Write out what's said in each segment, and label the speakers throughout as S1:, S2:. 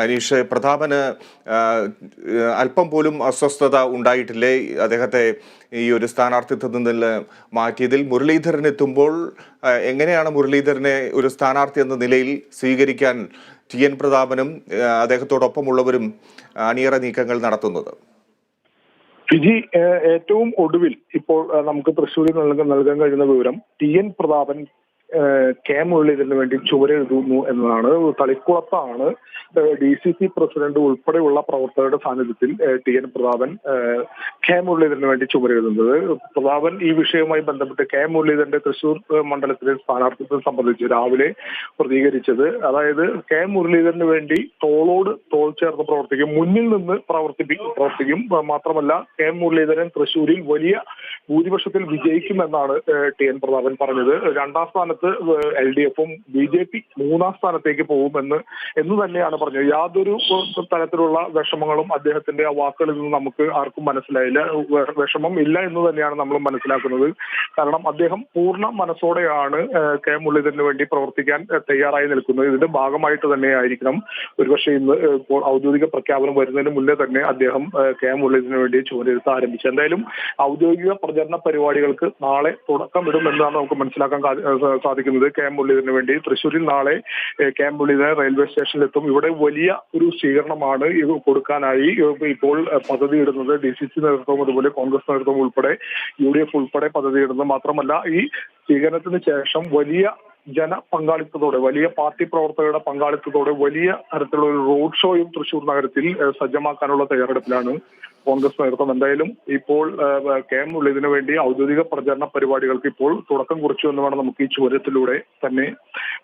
S1: അനീഷ്, പ്രതാപന് അല്പം പോലും അസ്വസ്ഥത ഉണ്ടായിട്ടില്ലേ അദ്ദേഹത്തെ ഈ ഒരു സ്ഥാനാർത്ഥിത്വത്തിൽ നിന്ന് മാറ്റിയതിൽ? മുരളീധരൻ എത്തുമ്പോൾ എങ്ങനെയാണ് മുരളീധരനെ ഒരു സ്ഥാനാർത്ഥി എന്ന നിലയിൽ സ്വീകരിക്കാൻ ടി.എൻ. പ്രതാപനും അദ്ദേഹത്തോടൊപ്പമുള്ളവരും അണിയറ നീക്കങ്ങൾ നടത്തുന്നത്?
S2: ഫിജി, ഏറ്റവും ഒടുവിൽ ഇപ്പോൾ നമുക്ക് തൃശ്ശൂരിൽ നൽകാൻ കഴിയുന്ന വിവരം ടി.എൻ. പ്രതാപൻ കെ മുരളീധരന് വേണ്ടി ചുവരെഴുതുന്നു എന്നതാണ്. തളിക്കുളത്താണ് DCC പ്രസിഡന്റ് ഉൾപ്പെടെയുള്ള പ്രവർത്തകരുടെ സാന്നിധ്യത്തിൽ ടി.എൻ. പ്രതാപൻ കെ മുരളീധരന് വേണ്ടി ചുവരെഴുതുന്നത്. പ്രതാപൻ ഈ വിഷയവുമായി ബന്ധപ്പെട്ട് കെ മുരളീധരന്റെ തൃശ്ശൂർ മണ്ഡലത്തിലെ സ്ഥാനാർത്ഥിത്വം സംബന്ധിച്ച് രാവിലെ പ്രതികരിച്ചത്, അതായത് കെ മുരളീധരന് വേണ്ടി തോളോട് തോൾ ചേർന്ന് പ്രവർത്തിക്കും, മുന്നിൽ നിന്ന് പ്രവർത്തിക്കും. മാത്രമല്ല കെ മുരളീധരൻ തൃശ്ശൂരിൽ വലിയ ഭൂരിപക്ഷത്തിൽ വിജയിക്കുമെന്നാണ് ടി.എൻ. പ്രതാപൻ പറഞ്ഞത്. രണ്ടാം സ്ഥാനത്ത് LDF-ഉം BJP മൂന്നാം സ്ഥാനത്തേക്ക് പോകുമെന്ന് തന്നെയാണ് പറഞ്ഞത്. യാതൊരു തരത്തിലുള്ള വിഷമങ്ങളും അദ്ദേഹത്തിന്റെ ആ വാക്കുകളിൽ നിന്ന് നമുക്ക് ആർക്കും മനസ്സിലായില്ല. വിഷമം ഇല്ല എന്ന് തന്നെയാണ് നമ്മൾ മനസ്സിലാക്കുന്നത്. കാരണം അദ്ദേഹം പൂർണ്ണ മനസ്സോടെയാണ് കെ മുരളീധരന് വേണ്ടി പ്രവർത്തിക്കാൻ തയ്യാറായി നിൽക്കുന്നത്. ഇതിന്റെ ഭാഗമായിട്ട് തന്നെ ആയിരിക്കണം ഒരുപക്ഷെ ഇന്ന് ഔദ്യോഗിക പ്രഖ്യാപനം വരുന്നതിന് മുന്നേ തന്നെ അദ്ദേഹം കെ മുരളീധരന് വേണ്ടി ചുവരെഴുത്ത് ആരംഭിച്ചു. എന്തായാലും ഔദ്യോഗിക പ്രചരണ പരിപാടികൾക്ക് നാളെ തുടക്കമിടുമെന്നാണ് നമുക്ക് മനസ്സിലാക്കാൻ സാധിക്കുന്നത്. കെ മുരളീധരന് വേണ്ടി തൃശ്ശൂരിൽ നാളെ കെ മുരളീധരൻ റെയിൽവേ സ്റ്റേഷനിലെത്തും. ഇവിടെ വലിയ ഒരു സ്വീകരണമാണ് ഇത് കൊടുക്കാനായി ഇപ്പോൾ പദ്ധതിയിടുന്നത്. DCC നേതൃത്വം, അതുപോലെ കോൺഗ്രസ് നേതൃത്വം ഉൾപ്പെടെ UDF ഉൾപ്പെടെ പദ്ധതിയിടുന്നത്. മാത്രമല്ല ഈ സ്വീകരണത്തിന് ശേഷം വലിയ ജനപങ്കാളിത്തത്തോടെ, വലിയ പാർട്ടി പ്രവർത്തകരുടെ പങ്കാളിത്തത്തോടെ വലിയ തരത്തിലുള്ള ഒരു റോഡ് ഷോയും തൃശ്ശൂർ നഗരത്തിൽ സജ്ജമാക്കാനുള്ള തയ്യാറെടുപ്പിലാണ് കോൺഗ്രസ് നേതൃത്വം. എന്തായാലും ഇപ്പോൾ കെ മുരളീധരന് വേണ്ടി ഔദ്യോഗിക പ്രചരണ പരിപാടികൾക്ക് ഇപ്പോൾ തുടക്കം കുറിച്ചു എന്ന് വേണം നമുക്ക് ഈ ചുവരത്തിലൂടെ തന്നെ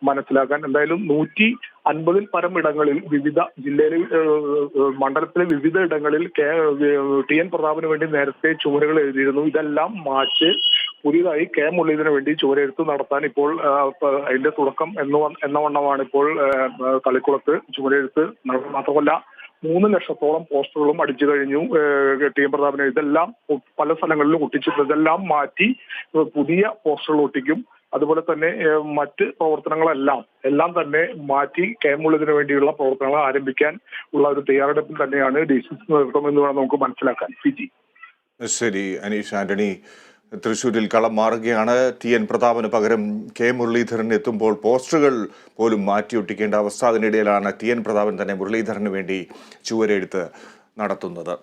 S2: മനസ്സിലാക്കാൻ. എന്തായാലും 150-ൽ പരം ഇടങ്ങളിൽ വിവിധ ജില്ലയിലെ മണ്ഡലത്തിലെ വിവിധ ഇടങ്ങളിൽ ടി.എൻ. പ്രതാപന് വേണ്ടി നേരത്തെ ചുവരുകൾ എഴുതിയിരുന്നു. ഇതെല്ലാം മാറ്റി പുതിയതായി കെ മുരളീധരന് വേണ്ടി ചുവരെഴുത്ത് നടത്താൻ ഇപ്പോൾ അതിന്റെ തുടക്കം എന്ന വണ്ണമാണ് ഇപ്പോൾ തളിക്കുളത്ത് ചുവരെഴുത്ത്. മാത്രമല്ല 3 ലക്ഷത്തോളം പോസ്റ്ററുകളും അടിച്ചു കഴിഞ്ഞു ടി.എൻ. പ്രതാപന്. ഇതെല്ലാം പല സ്ഥലങ്ങളിലും ഒട്ടിച്ചിട്ടുണ്ട്. ഇതെല്ലാം മാറ്റി പുതിയ പോസ്റ്ററുകൾ ഒട്ടിക്കും. അതുപോലെ തന്നെ മറ്റ് പ്രവർത്തനങ്ങളെല്ലാം തന്നെ മാറ്റി കെ മുരളീധരന് വേണ്ടിയുള്ള പ്രവർത്തനങ്ങൾ ആരംഭിക്കാൻ ഉള്ള ഒരു തയ്യാറെടുപ്പിൽ തന്നെയാണ് DCC നേതൃത്വം എന്ന് വേണം നമുക്ക് മനസ്സിലാക്കാൻ. ഫിജി.
S1: ശരി അനീഷ് ആന്റണി, തൃശ്ശൂരിൽ കളം മാറുകയാണ്. ടി.എൻ. പ്രതാപന് പകരം കെ മുരളീധരൻ എത്തുമ്പോൾ പോസ്റ്ററുകൾ പോലും മാറ്റിയൊട്ടിക്കേണ്ട അവസ്ഥ. അതിനിടയിലാണ് ടി.എൻ. പ്രതാപൻ തന്നെ മുരളീധരന് വേണ്ടി ചുവരെഴുത്ത് നടത്തുന്നത്.